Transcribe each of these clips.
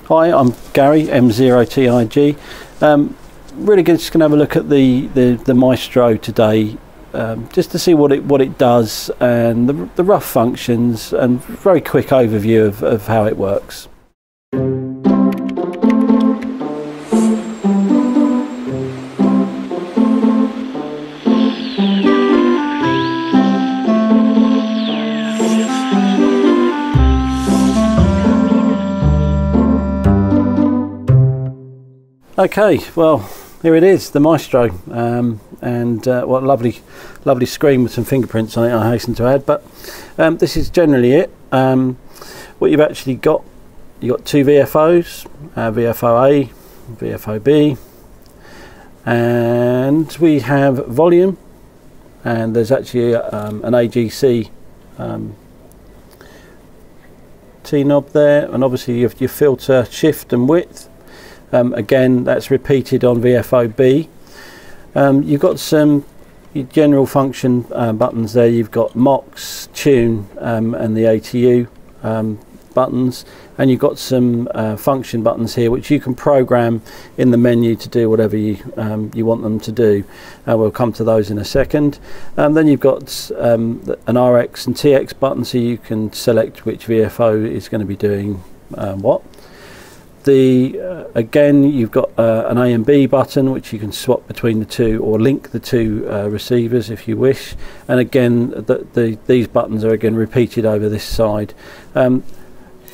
Hi, I'm Gary, M0TIG. Really just going to have a look at the Maestro today, just to see what it does and the rough functions, and very quick overview of how it works. Okay, well, here it is, the Maestro, and what a lovely screen with some fingerprints on it, I hasten to add. But this is generally it. What you've actually got, you've got two VFOs, VFO A, VFO B, and we have volume, and there's actually an AGC T-knob there, and obviously you have your filter shift and width. Again, that's repeated on VFO-B. You've got some general function buttons there. You've got MOX, tune, and the ATU buttons, and you've got some function buttons here which you can program in the menu to do whatever you want them to do. We'll come to those in a second. Then you've got an RX and TX button, so you can select which VFO is going to be doing what. Again, you've got an A and B button which you can swap between the two, or link the two receivers if you wish. And again, these buttons are again repeated over this side.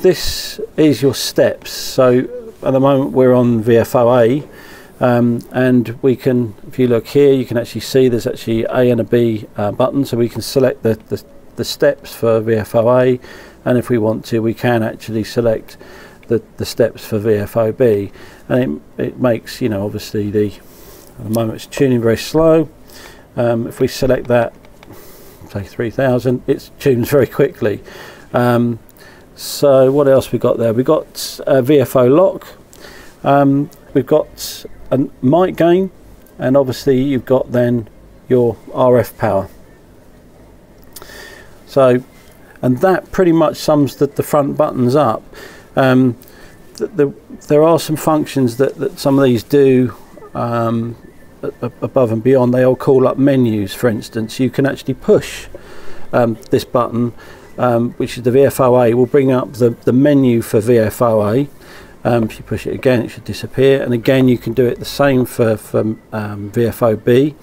This is your steps. So at the moment we're on VFO A, and we can, if you look here, you can actually see there's actually A and a B button, so we can select the steps for VFO A, and if we want to, we can actually select the steps for VFO-B, and it makes, you know, obviously at the moment it's tuning very slow. If we select that, say 3000, it tunes very quickly. So what else we got there? We've got VFO lock, we've got a mic gain, and obviously you've got then your RF power. So, and that pretty much sums the front buttons up. There are some functions that some of these do above and beyond. They all call up menus. For instance, you can actually push this button, which is the VFO-A, will bring up the menu for VFO-A. If you push it again, it should disappear, and again you can do it the same for VFO-B.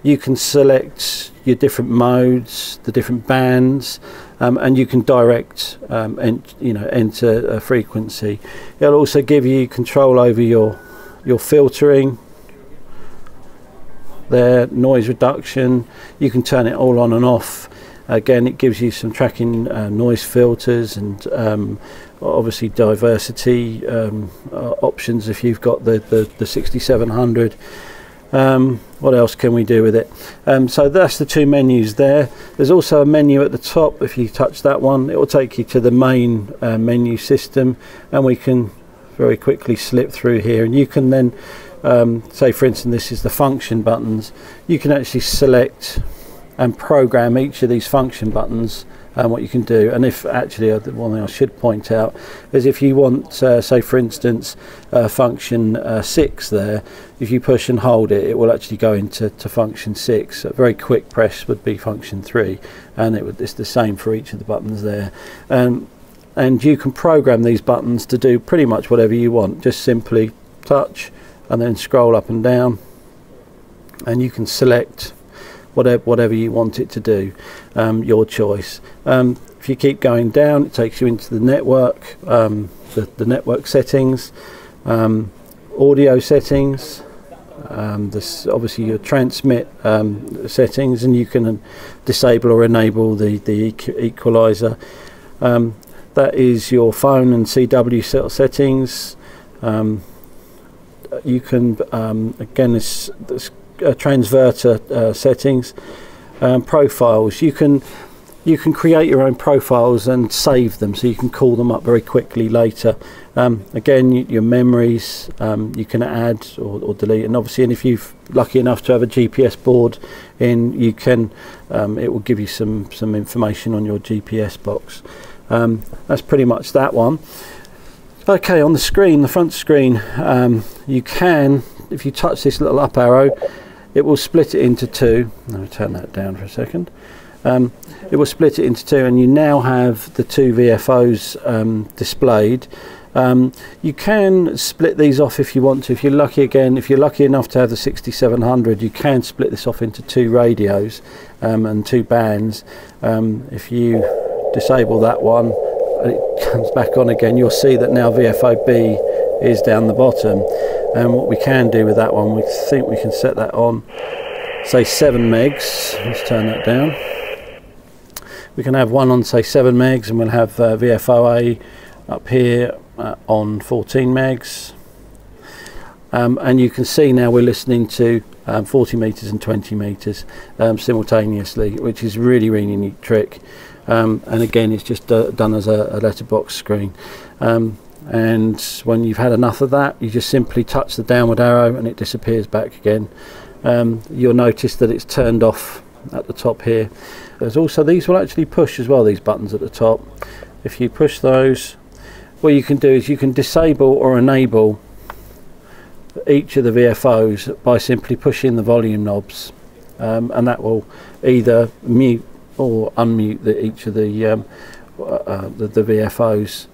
You can select your different modes, the different bands, and you can direct enter a frequency. It'll also give you control over your filtering, there, noise reduction. You can turn it all on and off. Again, it gives you some tracking noise filters, and obviously diversity options if you've got the 6700. What else can we do with it? So that's the two menus there. There's also a menu at the top. If you touch that one, it will take you to the main menu system, and we can very quickly slip through here, and you can then say, for instance, this is the function buttons. You can actually select and program each of these function buttons and what you can do. And if actually, one thing I should point out is if you want, say for instance, function 6 there, if you push and hold it, it will actually go into function 6. A very quick press would be function 3, and it's the same for each of the buttons there. And you can program these buttons to do pretty much whatever you want. Just simply touch and then scroll up and down, and you can select whatever you want it to do, your choice. If you keep going down, it takes you into the network, the network settings, audio settings, this obviously your transmit settings, and you can disable or enable the equalizer. That is your phone and CW settings. You can again, this transverter settings, profiles. You can you can create your own profiles and save them, so you can call them up very quickly later. Again, your memories you can add or delete, and obviously, and if you're lucky enough to have a GPS board in, you can it will give you some information on your GPS box. That's pretty much that one. Okay, on the screen, the front screen, you can, if you touch this little up arrow, it will split it into two. Let me turn that down for a second. It will split it into two, and you now have the two VFOs displayed. You can split these off if you want to. If you're lucky, again, if you're lucky enough to have the 6700, you can split this off into two radios and two bands. If you disable that one and it comes back on again, you'll see that now VFO B is down the bottom. And what we can do with that one, we think we can set that on, say 7 megs. Let's turn that down. We can have one on, say, 7 megs, and we'll have VFO A up here on 14 megs. And you can see now we're listening to 40 meters and 20 meters simultaneously, which is really neat trick. And again, it's just done as a letterbox screen. And when you've had enough of that, you just simply touch the downward arrow and it disappears back again. You'll notice that it's turned off at the top here. There's also, these will actually push as well, these buttons at the top. If you push those, what you can do is you can disable or enable each of the VFOs by simply pushing the volume knobs, and that will either mute or unmute each of the VFOs.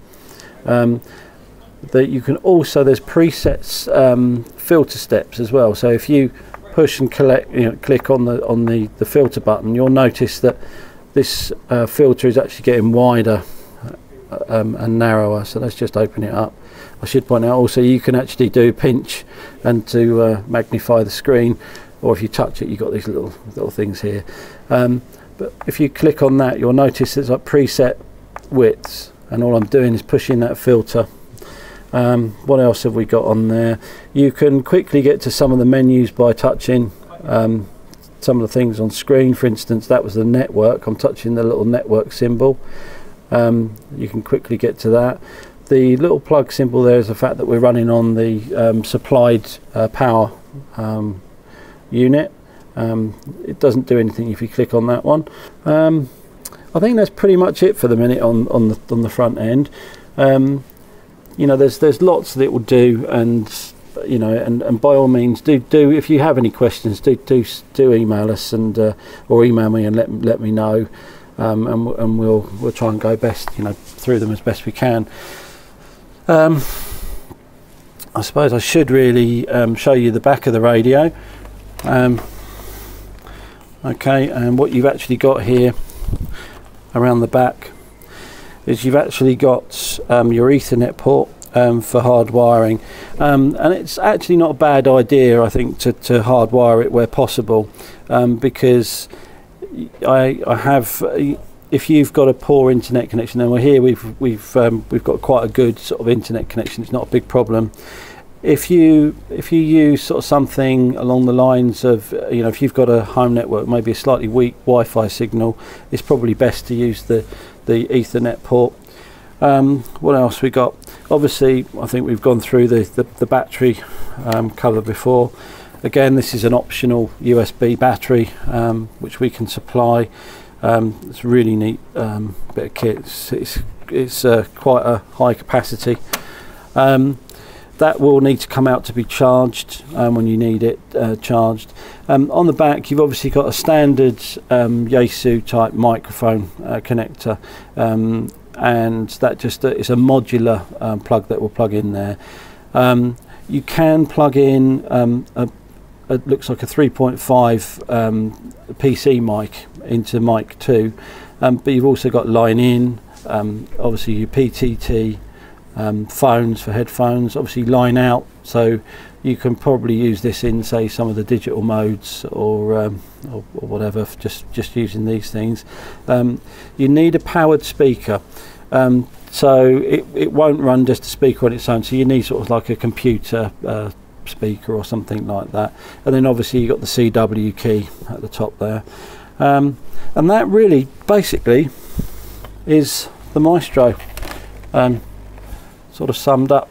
That you can also, there's presets filter steps as well. So if you push and click on the filter button, you'll notice that this filter is actually getting wider and narrower. So let's just open it up. I should point out also you can actually do pinch and to magnify the screen, or if you touch it, you've got these little things here. But if you click on that, you'll notice there's like preset widths, and all I'm doing is pushing that filter. What else have we got on there? You can quickly get to some of the menus by touching some of the things on screen. For instance, that was the network. I'm touching the little network symbol. You can quickly get to that. The little plug symbol there is the fact that we're running on the supplied power unit. It doesn't do anything if you click on that one. I think that's pretty much it for the minute on the front end. You know, there's lots that it will do, and you know, and by all means do if you have any questions, do email us and or email me and let me know, and we'll try and go best, you know, through them as best we can. I suppose I should really show you the back of the radio. Okay, and what you've actually got here around the back is you've actually got your Ethernet port for hardwiring, and it's actually not a bad idea, I think, to hardwire it where possible, because I have, if you've got a poor internet connection, then here we've got quite a good sort of internet connection. It's not a big problem. If you use sort of something along the lines of, you know, if you've got a home network, maybe a slightly weak Wi-Fi signal, it's probably best to use the Ethernet port. What else we got? Obviously, I think we've gone through the battery cover before. Again, this is an optional USB battery which we can supply. It's a really neat bit of kit. It's quite a high capacity. That will need to come out to be charged when you need it charged. On the back, you've obviously got a standard Yaesu type microphone connector, and that just it's a modular plug that will plug in there. You can plug in it looks like a 3.5 PC mic into mic 2, but you've also got line in, obviously your PTT. Phones for headphones, obviously line out, so you can probably use this in, say, some of the digital modes or whatever, just using these things. You need a powered speaker, so it won't run just a speaker on its own, so you need sort of like a computer speaker or something like that. And then obviously you've got the CW key at the top there. And that really basically is the Maestro, sort of summed up.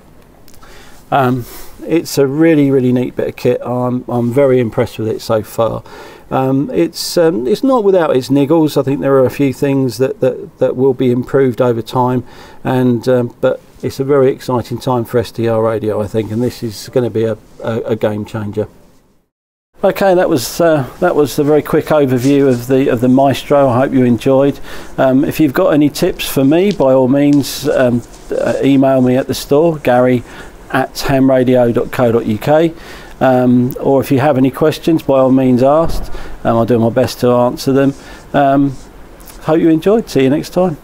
It's a really neat bit of kit. I'm very impressed with it so far. It's not without its niggles. I think there are a few things that will be improved over time, and but it's a very exciting time for SDR radio, I think, and this is going to be a game changer. Okay, that was a very quick overview of the Maestro. I hope you enjoyed. If you've got any tips for me, by all means, email me at the store, gary@hamradio.co.uk, or if you have any questions, by all means ask. I'll do my best to answer them. Hope you enjoyed. See you next time.